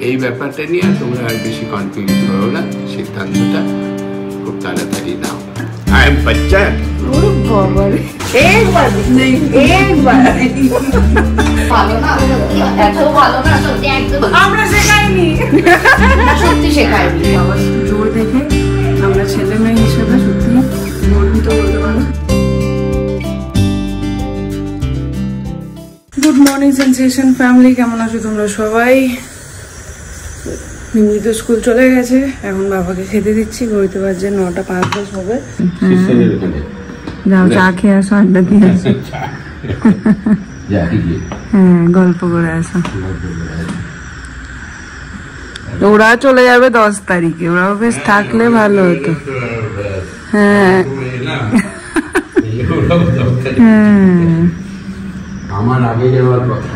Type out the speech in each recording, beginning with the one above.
এই ব্যাপারটা নিয়ে তোমরা আর বেশি কনফিউজ করো না, সিদ্ধান্তটা খুব তাড়াতাড়ি নাও। I am Bachchan. ওরে বাবা রে, একবার নেই, একবার ভালো না, এত ভালো না সত্যি, একদম আমরা শেখাইনি, সত্যি শেখাইনি। বাবা জোর দেখে আমরা ছেলে মেয়ে হিসেবে সত্যি গর্বিত বলতে পারো। গুড মর্নিং সেন্সেশন ফ্যামিলি, কেমন আছো তোমরা সবাই? মিমি তো স্কুল চলে গেছে, এখন বাবাকে খেতে দিচ্ছি। ঘড়িতে বাজে 9:05 হবে। যাও চা খেয়ে আসো, আড্ডা দিয়ে আসো, হ্যাঁ গল্প করে আসো। ওরা চলে যাবে 10 তারিখে, ওরাও বেশ থাকলে ভালো হতো। হ্যাঁ আমার আগে যাওয়ার কথা,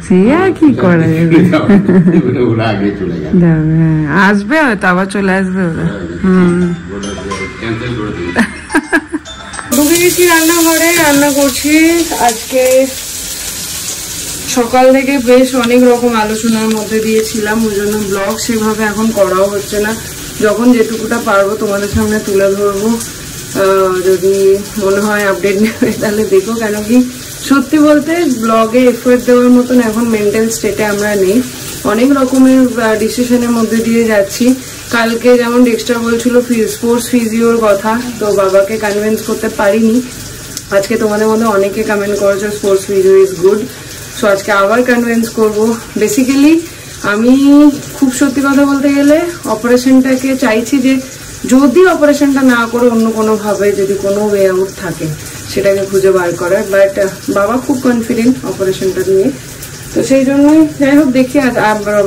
সে আর কি করে ওরা আগে চলে গেল, আসবে হয়তো, আবার চলে আসবে ওরা। ঢুকে গেছি রান্নাঘরে, রান্না করছি। আজকে সকাল থেকে বেশ অনেক রকম আলোচনার মধ্যে দিয়েছিলাম, ওই জন্য ব্লগ সেভাবে এখন করাও হচ্ছে না। যখন যেটুকুটা পারবো তোমাদের সামনে তুলে ধরবো। যদি মনে হয় আপডেট নেবে তাহলে দেখো, কেন কি সত্যি বলতে ব্লগে এফোর্ট দেওয়ার মতন এখন মেন্টাল স্টেটে আমরা নেই। অনেক রকমের ডিসিশনের মধ্যে দিয়ে যাচ্ছি। কালকে যেমন ডেক্সটার বলছিল স্পোর্টস ফিজিওর কথা, তো বাবাকে কনভিন্স করতে পারিনি। আজকে তোমাদের মধ্যে অনেকে কমেন্ট করেছো sports physio is good, so আজকে আবার কনভিন্স করবো। বেসিক্যালি আমি খুব সত্যি কথা বলতে গেলে অপারেশনটাকে চাইছি যে যদি অপারেশনটা না করে অন্য কোনোভাবে যদি কোনো ওয়ে আউট থাকে সেটাকে খুঁজে বার করার, বাট বাবা খুব কনফিডেন্ট অপারেশনটা নিয়ে। তো সেই জন্যই যাই হোক দেখি।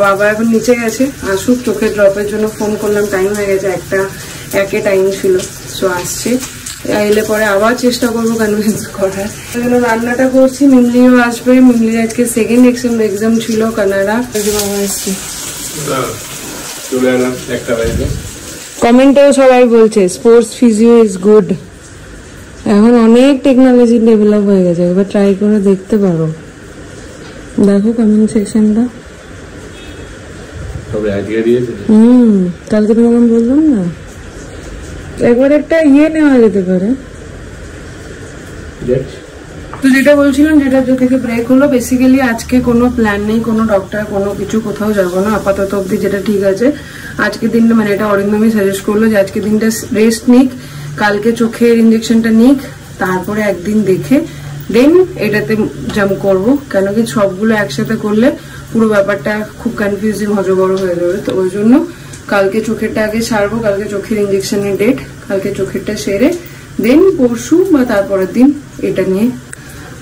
বাবা এখন নিচে গেছে, আসুক, চোখের ড্রপের জন্য ফোন করলাম, টাইম হয়ে গেছে, একে টাইম ছিল, সো আসছে। এলে পরে আবার চেষ্টা করবো কনভিন্স করার। জন্য রান্নাটা করছি। মিমলিও আসবে, মিমলির আজকে সেকেন্ড এক্সাম ছিল কানাডা। বাবা আসছে, কমেন্টেও সবাই বলছে স্পোর্টস ফিজিও ইজ গুড। এখন অনেক টেকনোলজি ডেভেলপ হয়ে গেছে, একবার ট্রাই করে দেখতে পারো। দেখো কমেন্ট সেকশনটা। কালকে তোমাকে বললাম না, একবার একটা নেওয়া যেতে পারে। তো যেটা বলছিলাম, যেটা থেকে ব্রেক হলো, বেসিক্যালি আজকে কোনো প্ল্যান নেই, কোনো ডক্টর কোনো কিছু কোথাও যাবো না আপাতত অব্দি, যেটা ঠিক আছে। আজকে দিনটা মানে এটা অরিন্দমই সাজেস্ট করলো যে আজকে দিনটা রেস্ট নিক, কালকে চোখের ইঞ্জেকশনটা নিক, তারপরে একদিন দেখে দেন এটাতে জাম্প করবো। কেন কি সবগুলো একসাথে করলে পুরো ব্যাপারটা খুব কনফিউজিং হজবড় হয়ে যাবে। তো ওই জন্য কালকে চোখেরটা আগে সারবো, কালকে চোখের ইঞ্জেকশনের ডেট, কালকে চোখেরটা সেরে দেন পরশু বা তারপরের দিন এটা নিয়ে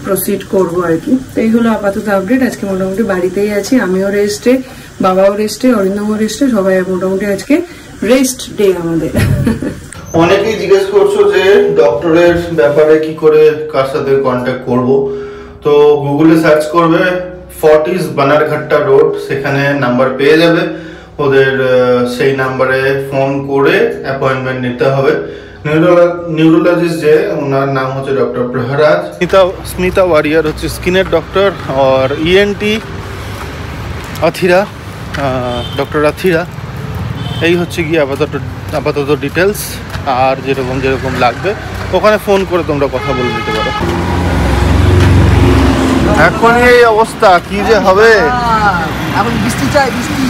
প্রসিড করবো আর কি। তো এই হলো আপাতত আপডেট। আজকে মোটামুটি বাড়িতেই আছি, আমিও রেস্টে, বাবাও রেস্টে, অরিন্দমও রেস্টে, সবাই মোটামুটি আজকে রেস্ট ডে আমাদের। অনেকেই জিজ্ঞেস করছো যে ডক্টরের ব্যাপারে কি করে কার সাথে কন্ট্যাক্ট করব। তো গুগলে সার্চ করবে ফর্টিস বানারঘাট্টা রোড, সেখানে নাম্বার পেয়ে যাবে ওদের। সেই নাম্বারে ফোন করে অ্যাপয়েন্টমেন্ট নিতে হবে। নিউরোলজিস্ট যে ওনার নাম হচ্ছে ডক্টর প্রহরাজ। স্মিতা ওয়ারিয়ার হচ্ছে স্কিনের ডক্টর, আর ইএনটি আথিরা, ডক্টর আথিরা। এই হচ্ছে গিয়ে আপাতত ডিটেলস। আর যেরকম লাগবে ওখানে ফোন করে তোমরা কথা বলে দিতে পারো। এখন এই অবস্থা কি যে হবে, এখন বৃষ্টি চাই, বৃষ্টি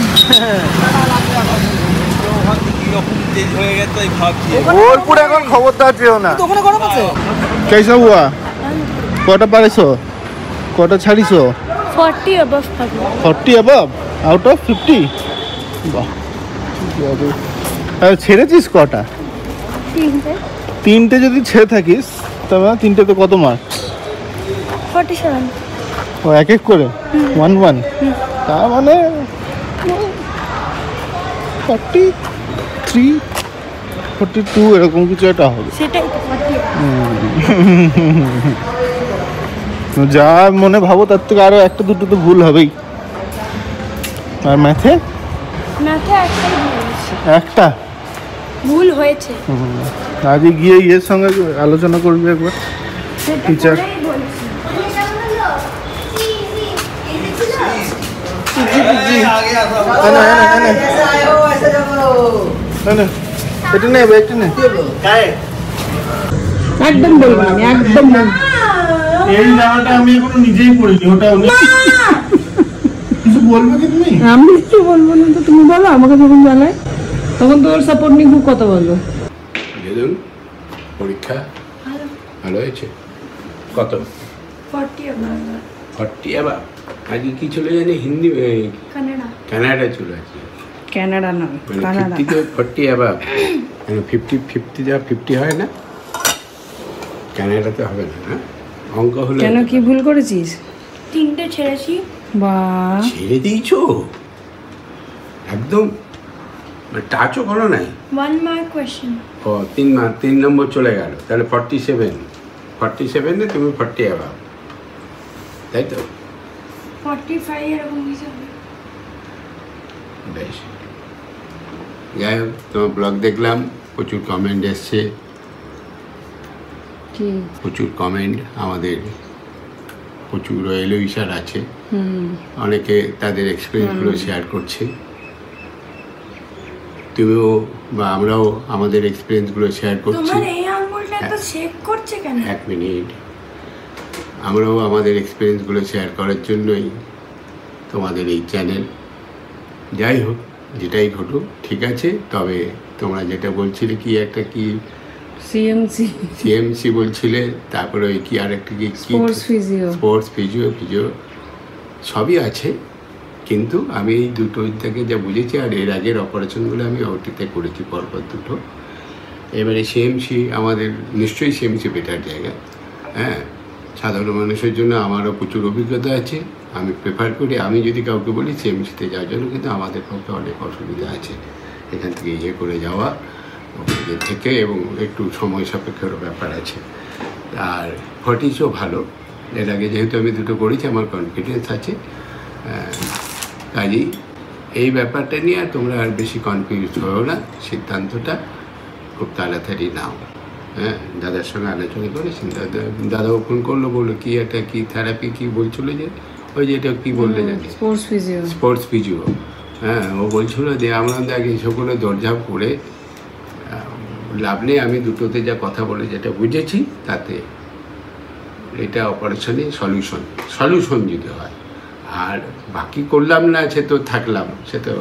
বোলপুর এখন খবরদার চেও না। ওখানে গরম আছে। कैसा हुआ? কটা পারেছো, কটা ছাড়িছো? 40 above 40 above আউট অফ 50। বাহ, ছেড়েছিস কটা? তিনটে যদি ছেড়ে থাকিস তবে তিনটে তো কত মার্কস? 47। ও এক এক করে 1 তার মানে 43 42 এরকম কিছু একটা হবে। সেটাই তো 40। যা মনে ভাবো তার থেকে আরো একটা দুটো তো ভুল হবেই। আর ম্যাথে একটা ভুল হয়েছে। আজ গিয়ে ইয়ের সঙ্গে আলোচনা করবি একবার, টিচার। এটা নেবে একটু নে একদম বলবো না, একদম না। এই জামাটা আমি এখনো নিজেই পরিনি, ওটা কিছু বলবে কি তুমি? আমি কিছু বলবো না তো, তুমি বলো। আমাকে যখন জানায় তখন তোর সাপোর্ট নিয়ে খুব কথা বলবো। দেখুন পরীক্ষা ভালো হয়েছে। কত? 40 আবার আজকে কি চলে জানি হিন্দি কানাডা চলে আছে। কানাডা না, মানে কানাডা। 50 তো 40 আবার 50 যা 50 হয় না, কানাডাতে হবে না। হ্যাঁ অঙ্ক হলো কেন, কি ভুল করেছিস? 3টে ছেড়েছি। বাহ, ছেড়ে দিয়েছো একদম, টাচও করো নাই। 1 mark question। ও 3 নম্বর চলে গেল, তাহলে 47 তুমি 40 আবার, তাই তো? 45 এরকম কিছু হবে। বেশ, যাই হোক তোমার ব্লগ দেখলাম, প্রচুর কমেন্ট এসছে, কি প্রচুর কমেন্ট, আমাদের প্রচুর রয়েল উইশার আছে, অনেকে তাদের এক্সপিরিয়েন্সগুলো শেয়ার করছে। তুমিও বা আমরাও আমাদের এক্সপিরিয়েন্সগুলো শেয়ার করছি। তোমার এই আঙ্গুলটা তো শেক করছে কেন? 1 মিনিট, আমরাও আমাদের এক্সপিরিয়েন্সগুলো শেয়ার করার জন্যই তোমাদের এই চ্যানেল। যাই হোক, যেটাই ঘটুক ঠিক আছে। তবে তোমরা যেটা বলছিলে কি একটা কি সিএমসি বলছিলে, তারপরে ওই কি আর একটা কি স্পোর্টস ফিজিও সবই আছে, কিন্তু আমি এই দুটো থেকে যা বুঝেছি, আর এর আগের অপারেশনগুলো আমি ওটিতে করেছি পরপর দুটো। এবারে সিএমসি আমাদের নিশ্চয়ই সিএমসি বেটার জায়গা। হ্যাঁ, সাধারণ মানুষের জন্য আমারও প্রচুর অভিজ্ঞতা আছে, আমি প্রেফার করি। আমি যদি কাউকে বলি সিএমসিতে যাওয়ার জন্য, কিন্তু আমাদের পক্ষে অনেক অসুবিধা আছে এখান থেকে করে যাওয়া ওখানে থেকে, এবং একটু সময় সাপেক্ষেরও ব্যাপার আছে। আর ফটিসও ভালো, এর আগে যেহেতু আমি দুটো করেছি আমার কনফিডেন্স আছে। কাজেই এই ব্যাপারটা নিয়ে আর তোমরা আর বেশি কনফিউজ হও না, সিদ্ধান্তটা খুব তাড়াতাড়ি নাও। হ্যাঁ, দাদার সঙ্গে আলোচনা করেছেন, দাদাও ফোন করলো, বললো কি একটা কি থেরাপি কি বলছিল, যে ওই যে এটা কী বললে জানি স্পোর্টস ফিজিও। হ্যাঁ, ও বলছিল যে আমরা দেখ এইসবগুলো দরজা করে লাভ নেই। আমি দুটোতে যা কথা বলে যেটা বুঝেছি, তাতে এটা অপারেশনে সলিউশন যদি হয়, আর বাকি করলাম না সে তো থাকলাম, সে তো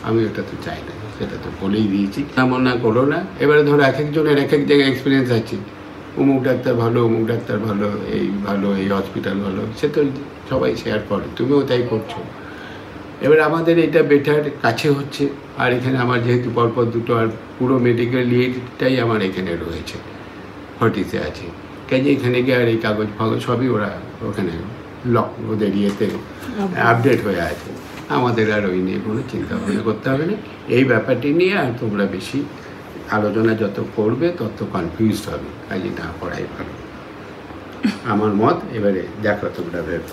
আমি ওটা তো চাই না, সেটা তো বলেই দিয়েছি। তেমন না করো না। এবারে ধরো এক একজনের এক এক জায়গায় এক্সপিরিয়েন্স আছে, অমুক ডাক্তার ভালো, অমুক ডাক্তার ভালো, এই হসপিটাল ভালো, সে তো সবাই শেয়ার করে, তুমিও তাই করছো। এবার আমাদের এটা বেটার কাছে হচ্ছে, আর এখানে আমার যেহেতু পরপর দুটো, আর পুরো মেডিকেল লিডটাই আমার এখানে রয়েছে, ফটিসে আছে। কাজে এখানে গিয়ে আর এই কাগজ ফাগজ সবই ওরা ওখানে ওদের ইয়েতে আপডেট হয়ে আছে। আমাদের আর ওই নিয়ে কোনো চিন্তা ভাবনা করতে হবে না। এই ব্যাপারটি নিয়ে আর তোমরা বেশি আলোচনা যত করবে তত কনফিউজ হবে, কাজে না করাই ভালো আমার মত। এবারে দেখো তোমরা ভেবে।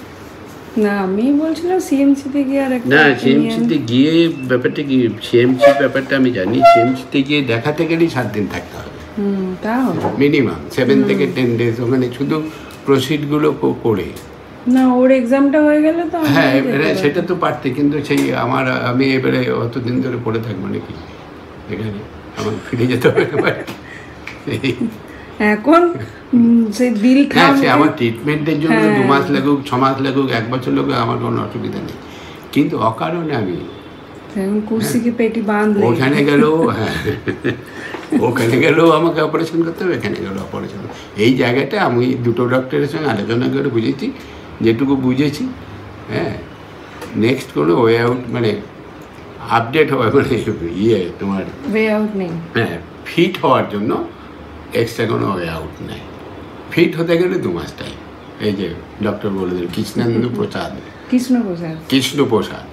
না, আমি বলছিলাম সিএমসিতে গিয়ে আর একটা, না সিএমসিতে গিয়ে ব্যাপারটা কি, সিএমসি ব্যাপারটা আমি জানি, সিএমসিতে গিয়ে দেখাতে গেলেই 7 দিন থাকতে হবে মিনিমাম, 7 থেকে 10 ডেজ ওখানে শুধু প্রসিডগুলো করে। না, ওর এক্সামটা হয়ে গেলে তো হ্যাঁ, এবারে সেটা তো পারতে, কিন্তু সেই আমি এবারে অতদিন ধরে পড়ে থাকবো নাকি এখানে, আমার ফিরে যেতে হবে এখন সেই দিল খাম। সে আমার ট্রিটমেন্টের জন্য 2 মাস লাগুক, 6 মাস লাগুক, 1 বছর লাগুক, আমার কোনো অসুবিধা নেই, কিন্তু অকারণে আমি কুর্সিকে পেটি বাঁধলে ওখানে গেলেও, হ্যাঁ ওখানে গেলেও আমাকে অপারেশন করতে হবে, এখানে গেলেও অপারেশন। এই জায়গাটা আমি দুটো ডক্টরের সঙ্গে আলোচনা করে বুঝেছি, যেটুকু বুঝেছি। হ্যাঁ, নেক্সট কোনো ওয়ে আউট মানে আপডেট হওয়া মানে তোমার ওয়ে আউট নেই। হ্যাঁ, ফিট হওয়ার জন্য এক্সট্রা কোনো ওয়ে আউট নেই। ফিট হতে গেলে 2 মাস টাইম। এই যে ডক্টর বলে দিল কৃষ্ণপ্রসাদ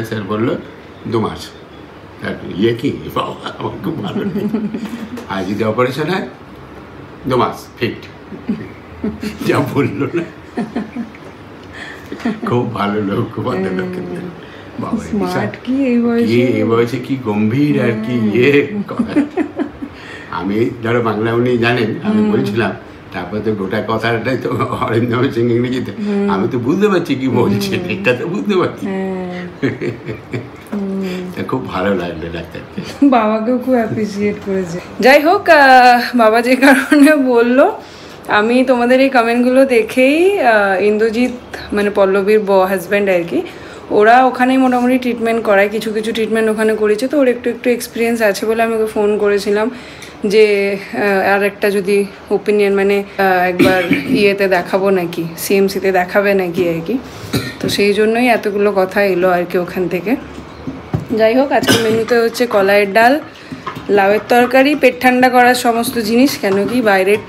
স্যার বললো 2 মাস। কি বাবা, আমার খুব ভালো। আর যদি অপারেশন হয় 2 মাস ফিট, যা বললো না, খুব ভালো লোক, খুব ভালো লোক। এই বয়সে কি গম্ভীর আর কি আমি ধরো বাংলা উনি জানেন, আমি বলছিলাম তারপরে তো গোটা কথাটাই তো অরিন্দমের সঙ্গে ইংরেজিতে, আমি তো বুঝতে পারছি কি বলছে, এটা তো বুঝতে পারছি। খুব ভালো লাগলো ডাক্তারকে, বাবাকেও খুব অ্যাপ্রিসিয়েট করেছে। যাই হোক, বাবা যে কারণে বললো, আমি তোমাদের এই কমেন্টগুলো দেখেই ইন্দ্রজিৎ মানে পল্লবীর হাজব্যান্ড আর কি, ওরা ওখানেই মোটামুটি ট্রিটমেন্ট করায়, কিছু কিছু ট্রিটমেন্ট ওখানে করেছে, তো ওর একটু এক্সপিরিয়েন্স আছে বলে আমি ওকে ফোন করেছিলাম যে আর একটা যদি ওপিনিয়ন মানে একবার ইয়েতে দেখাবো নাকি, সিএমসিতে দেখাবে নাকি আর কি। তো সেই জন্যই এতগুলো কথা এলো আর কি ওখান থেকে। যাই হোক, আজকে মেনুতে হচ্ছে কলাইয়ের ডাল, লাউয়ের তরকারি, পেট ঠান্ডা করার সমস্ত জিনিস, কেন কি বাইরের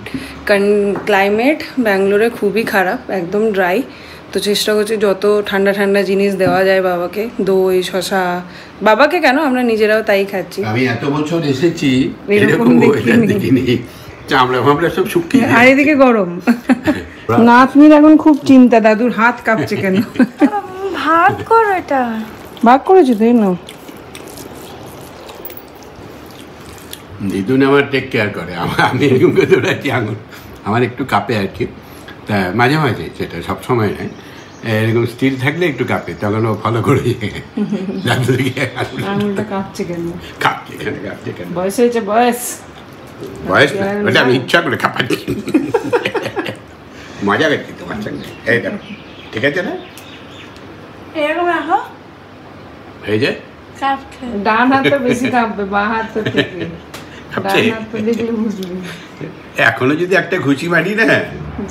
ক্লাইমেট ব্যাঙ্গালোরে খুবই খারাপ, একদম ড্রাই, তো চেষ্টা করছি যত ঠান্ডা ঠান্ডা জিনিস দেওয়া যায় বাবাকে, দই শশা, বাবাকে কেন আমরা নিজেরাও তাই খাচ্ছি। আমি এত বছর এসেছি এরকম ওয়েদার দেখিনি, চামড়া ফামড়া সব শুকিয়ে, আর এদিকে গরম। নাতনির এখন খুব চিন্তা, দাদুর হাত কাঁপছে কেন। ভাগ করো এটা, ভাগ করেছি তাই না। দিদুন আমার টেক কেয়ার করে, আমি এরকম করে দৌড়াচ্ছি আঙুল, আমার একটু কাঁপে আর কি, তা মাঝে মাঝে, সেটা সবসময় নয়, এরকম স্থির থাকলে একটু কাঁপে, তখন ও ফলো করে আঙুলটা কাঁপছে কেন, কাঁপছে কেন, কাঁপছে কেন, বয়স হয়েছে, বয়স না ওটা আমি ইচ্ছা করে কাঁপাচ্ছি, মজা করছি তোমার সঙ্গে। এই দেখো ঠিক আছে না, এরকম রাখো, হয়ে যায়। ডান হাতটা বেশি কাঁপবে, বাঁ হাত তো থেকে, কাঁপছে। ডান হাত তো দেখলে বুঝবি। এখনো যদি একটা ঘুষি মারি না,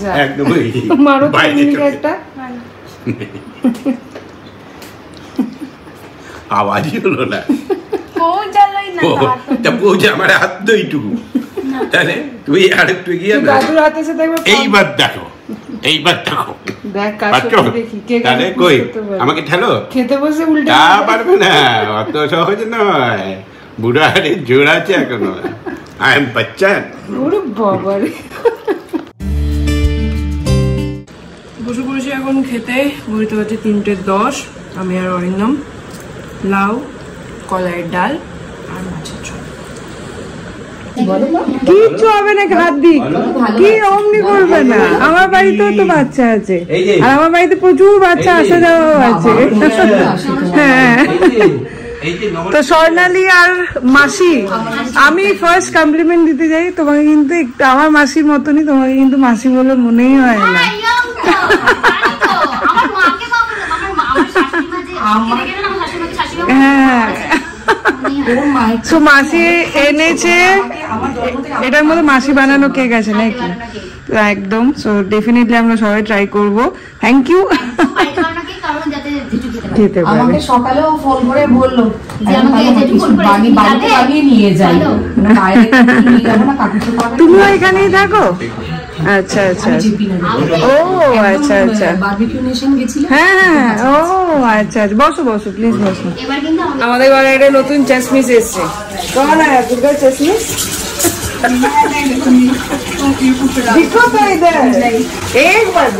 যা। একদমই মারো তো বাইরে এমনিতে চলে একটা। আওয়াজই হলো না, পৌঁছালোই না, তা পৌঁছে আমার হাত তো এইটুকু, তাহলে তুই আর একটু গিয়ে না, দাদুর হাতে সাথে একবার এইবার দেখো, এইবার দেখো, দেখ কাজ পারছো? করতে দেখি কে তাহলে কই আমাকে ঠেলো, খেতে বসে উল্টে তা পারবে না, অত সহজ নয়, বুড়া হাড়ে জোর আছে এখনো, আই এম বাচ্চান। ওরে বাবা রে। বসে বসে এখন খেতে, ঘুরতে হচ্ছে 3:10, আমি আর অরিন্দম, লাউ, কলাইয়ের ডাল আর মাছের ঝোল। কিচ্ছু হবে না, হাত দিক কি অমনি করবে না, আমার বাড়িতেও তো বাচ্চা আছে, আর আমার বাড়িতে প্রচুর বাচ্চা আসা যাওয়া আছে। হ্যাঁ, তো স্বর্ণালী আর মাসি, আমি ফার্স্ট কমপ্লিমেন্ট দিতে যাই তোমাকে, কিন্তু আমার মাসির মতনই, তোমাকে কিন্তু মাসি বলে মনেই হয় না। হ্যাঁ, তো মাসি এনেছে, এটার মধ্যে মাসি বানানো কেক আছে নাকি, একদম, সো ডেফিনেটলি আমরা সবাই ট্রাই করবো। Thank you. খেতে পারে, আমাকে সকালেও ফোন করে বললো যে আমি বাড়িতে বানিয়ে নিয়ে যাই, তুমিও এখানেই থাকো? আচ্ছা আচ্ছা, ও আচ্ছা আচ্ছা, হ্যাঁ হ্যাঁ, ও আচ্ছা আচ্ছা, বসো বসো প্লিজ বসো। আমাদের ঘরে একটা নতুন চেসমিস এসছে, কখন আয়া দুর্গা চেসমিস? दिखो तो इधर, एक बार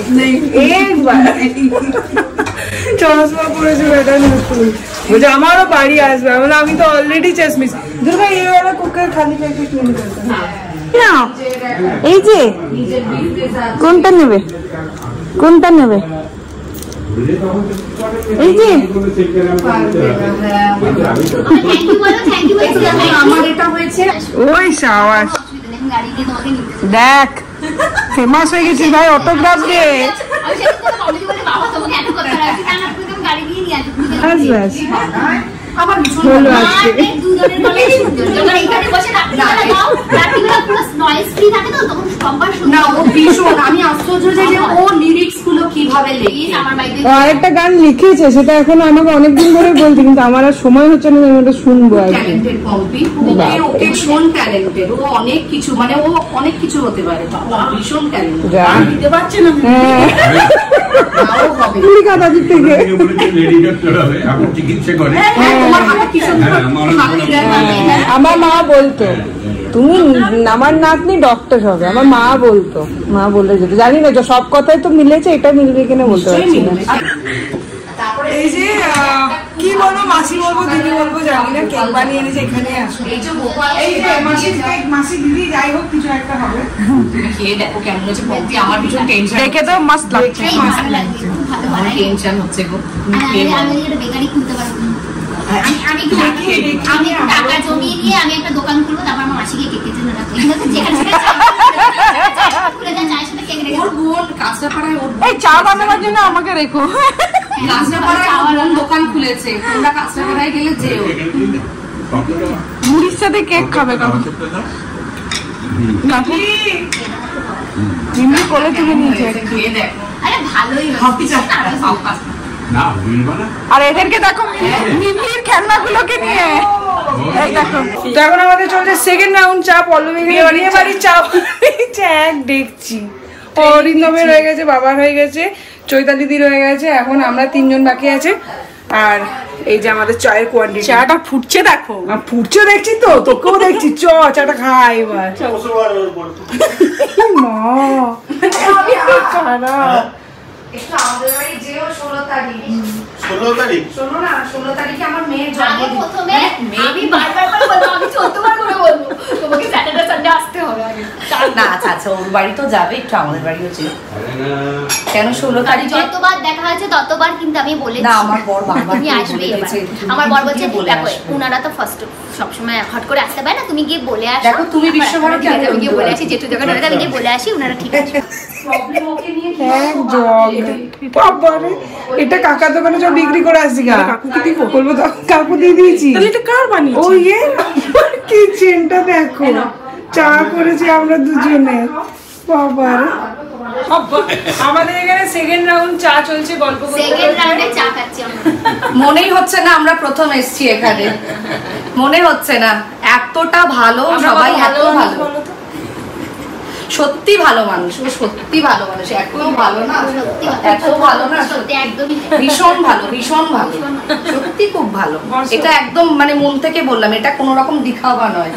চশমা পরেছে বেটা নতুন, বলছে আমারও বাড়ি আসবে, আমি তো অলরেডি চেসমিস। দুর্গা এই वाला কুকার খালি প্যাকেট নিয়ে যেতে না, এই যে কোনটা নেবে, কোনটা নেবে, এই যে আমার এটা হয়েছে, ওই সাবাস, দেখ ফেমাস হয়ে গেছিস ভাই, অটোগ্রাফ দে। হলো আজকে না, ও ভীষণ, আমি আশ্চর্য যে ও লিরিক্স গুলো কিভাবে লেখে। আরেকটা গান লিখেছে, সেটা এখন আমাকে অনেকদিন ধরে বলছে, কিন্তু আমার আর সময় হচ্ছে না, আমি ওটা শুনবো আর কি। ট্যালেন্টেড পম্পি, ওকে ভীষণ ট্যালেন্টেড, ও অনেক কিছু, মানে ও অনেক কিছু হতে পারে, ভীষণ ট্যালেন্টেড। দিতে পারছে না, দাদির থেকে আমার মা বলতো তুমি আমার নাতনি ডক্টর হবে, আমার মা বলতো, মা বলে যেত, জানি না সব কথাই তো মিলেছে, এটা মিলবে কিনা বলতে পারছি না। এই যে কি বলবো, মাসি বলবো, দিদি বলবো, জানি না। কেক বানিয়ে এনেছে, এখানে আসো। এই যে গোপাল, এই যে মাসির কেক, মাসি দিদি যাই হোক কিছু একটা হবে। খেয়ে দেখো কেমন হচ্ছে বৌদি। আমার ভীষণ টেনশন, দেখে তো মাস্ট লাগছে। আমার টেনশন হচ্ছে গো। আমি একটা বেকারি খুলতে পারবো। আমি একটু টাকা জমিয়ে দিয়ে আমি একটা দোকান খুলবো, তারপর আমার মাসিকে কেকের জন্য রাখবো। ওর বোন কাঁচরাপাড়ায়, ওর এই চা বানানোর জন্য আমাকে রেখো। কাঁচরাপাড়ায় বোন দোকান খুলেছে, তোমরা কাঁচরাপাড়ায় গেলে যেও। মুড়ির সাথে কেক খাবে কাকু। কাকু এমনি কোলে তুলে নিয়েছে। খেয়ে দেখো। আরে ভালোই আর এদেরকে দেখো মিমির খেলনাগুলোকে নিয়ে। এই দেখো, তো এখন আমাদের চলছে সেকেন্ড রাউন্ড চা। পল্লবী বিয়ে বাড়ির চা এক দেখছি। অরিন্দমের হয়ে গেছে, বাবার হয়ে গেছে, চৈতালিদির হয়ে গেছে, এখন আমরা 3 জন বাকি আছে। আর এই যে আমাদের চায়ের কোয়ান্টিটি। চাটা ফুটছে দেখো। ফুটছে দেখছি তো, তোকেও দেখছি। চাটা খাই এবার। মা খারাপ। একটু আমাদের বাড়ি যেও 16 তারিখ। 16 তারিখ? 16 না, 16 তারিখে আমার মেয়ের আমি জন্মদিন। প্রথমে আমি বারবার করে বলবো, আমি 14বার করে বলবো তোমাকে স্যাটারডে সানডে আসতে হবে আগে। না আচ্ছা আচ্ছা, ওর বাড়ি তো যাবে, একটু আমাদের বাড়িও যেও। কেন 16 তারিখ? যতবার দেখা হয়েছে ততবার কিন্তু আমি বলেছি না, আমার বর বারবার তুমি আসবে এবার। বলেছে, আমার বর বলছে বলে দেখো আসবে। উনারা তো ফার্স্ট সবসময় হট করে আসতে পারে না, তুমি গিয়ে বলে আসো। দেখো, তুমি বিশ্বভারতী, আমি আমি গিয়ে বলে আসি, যেটু জায়গাটা আমি গিয়ে বলে আসি, উনারা ঠিক আছে। প্রবলেম ওকে নিয়ে কি? এক জগ। বাবারে, এটা কাকার দোকানে সব বিক্রি করে আসছি। কাকুকে দিব বলবো তো, কাকু দিয়ে দিয়েছি। তাহলে এটা কার বানিয়েছে? ও ইয়ে কিচেনটা দেখো, চা করেছি আমরা দুজনে। বাবারে, আমাদের এখানে সেকেন্ড রাউন্ড চা চলছে, গল্প করতে। সেকেন্ড রাউন্ডে চা খাচ্ছি আমরা। মনেই হচ্ছে না আমরা প্রথম এসেছি এখানে, মনে হচ্ছে না। এতটা ভালো সবাই, এত ভালো, সত্যি ভালো মানুষ। ও সত্যি ভালো মানুষ, এত ভালো না, সত্যি এত ভালো না, সত্যি একদমই ভীষণ ভালো, ভীষণ ভালো, সত্যি খুব ভালো। এটা একদম মানে মন থেকে বললাম, এটা কোনো রকম দিখাওয়া নয়,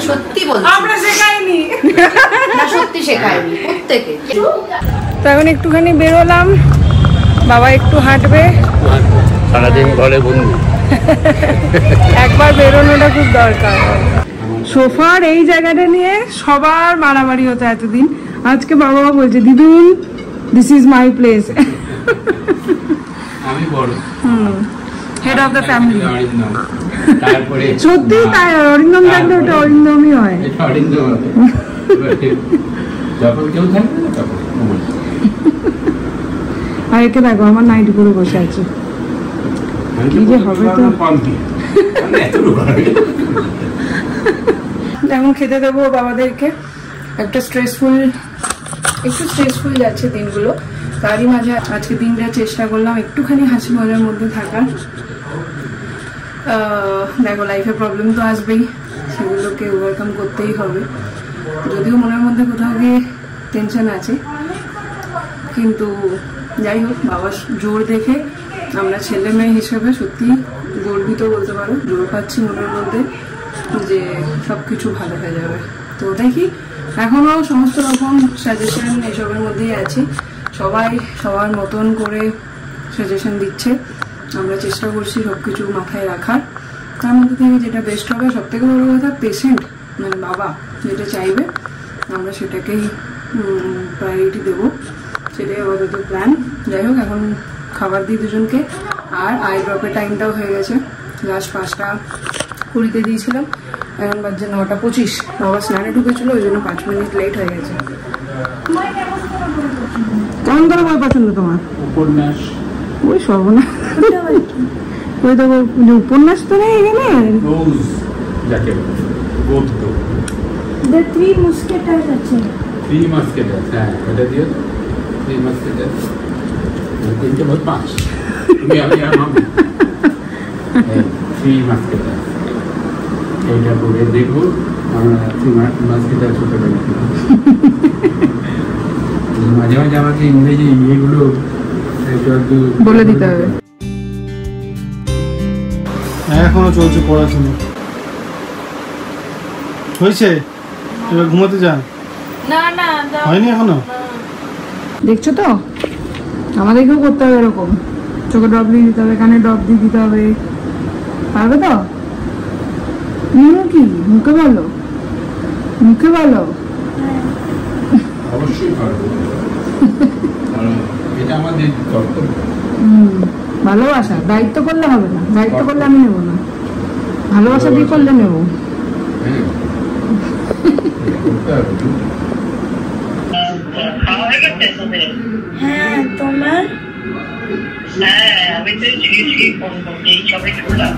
সত্যি বলছি। আমরা শেখাইনি না, সত্যি শেখায়নি প্রত্যেকে। তো এখন একটুখানি বেরোলাম, বাবা একটু হাঁটবে। সারাদিন ঘরে বন্ধু। একবার বেরোনোটা খুব দরকার। সোফার এই জায়গাটা নিয়ে সবার মারামারি হতো এতদিন। আজকে বাবা বলছে দিদুন দিস ইজ মাই প্লেস। আমি বড়, হেড অফ দ্য ফ্যামিলি। তারপরে সত্যি তাই, অরিন্দম থাকলে ওটা অরিন্দমই হয়। অরিন্দম হবে। যখন কেউ থাকবে না তখন আর একে দেখো আমার নাইটি পরে বসে আছে। কি যে হবে তো। এখন খেতে দেবো বাবাদেরকে। একটু স্ট্রেসফুল যাচ্ছে দিনগুলো, তারই মাঝে আজকে দিনটা চেষ্টা করলাম একটুখানি হাসি মজার মধ্যে থাকার। দেখো, লাইফে প্রবলেম তো আসবেই, সেগুলোকে ওভারকাম করতেই হবে। যদিও মনের মধ্যে কোথাও গিয়ে টেনশন আছে, কিন্তু যাই হোক, বাবার জোর দেখে আমরা ছেলে মেয়ে হিসেবে সত্যি গর্বিত বলতে পারো। জোর পাচ্ছি মনের মধ্যে যে সব কিছু ভালো হয়ে যাবে। তো দেখি, এখনও সমস্ত রকম সাজেশন এসবের মধ্যেই আছি। সবাই সবার মতন করে সাজেশন দিচ্ছে, আমরা চেষ্টা করছি সব কিছু মাথায় রাখার। তার মধ্যে থেকে যেটা বেস্ট হবে, সব থেকে বড় কথা পেশেন্ট মানে বাবা যেটা চাইবে আমরা সেটাকেই প্রায়োরিটি দেবো, সেটাই আপাতত প্ল্যান। যাই হোক, এখন খাবার দিই দুজনকে। আর আই ড্রপের টাইমটাও হয়ে গেছে, লাস্ট 5টা 20 দিয়েছিলাম, এখন বাজছে 9টা 25। বাবা স্নানে ঢুকেছিল, ওই জন্য 5 মিনিট লেট হয়ে গেছে। কেমন করে বই পছন্দ তোমার? উপন্যাস। ওই সর্বনা, ওই দেখো উপন্যাস তো নেই এখানে। যাকে গদ্য, The Three Musketeers আছে। 3 মাস্কেটার্স, হ্যাঁ ওটা দিও। 3 মাস্কেটার্স, 3টে বই 5। তুমি আমি আর মামু। 3 মাস্কেটার্স, এইটা পড়ে দেখবো আমরা। 3 মাস্কেটার্স ছোট করে মাঝে মাঝে আমাকে ইংরেজি ইয়েগুলো বলে দিতে হবে। এখনো চলছে পড়াশোনা। হয়েছে, এবার ঘুমাতে যান। না না হয়নি এখনো? দেখছো তো, আমাদেরকেও করতে হবে এরকম। চোখে ড্রপ দিয়ে দিতে হবে, কানে ড্রপ দিয়ে দিতে হবে, পারবে তো? কি মুখে বলো, মুখে বলো। অবশ্যই পারবো, কারণ এটা আমাদের কর্তব্য। ভালোবাসা দায়িত্ব করলে হবে না, দায়িত্ব করলে আমি নেবো না, ভালোবাসা দিয়ে করলে নেবো। হ্যাঁ তোমার? হ্যাঁ আমি তো ফোন করছি, সবাই শুনলাম।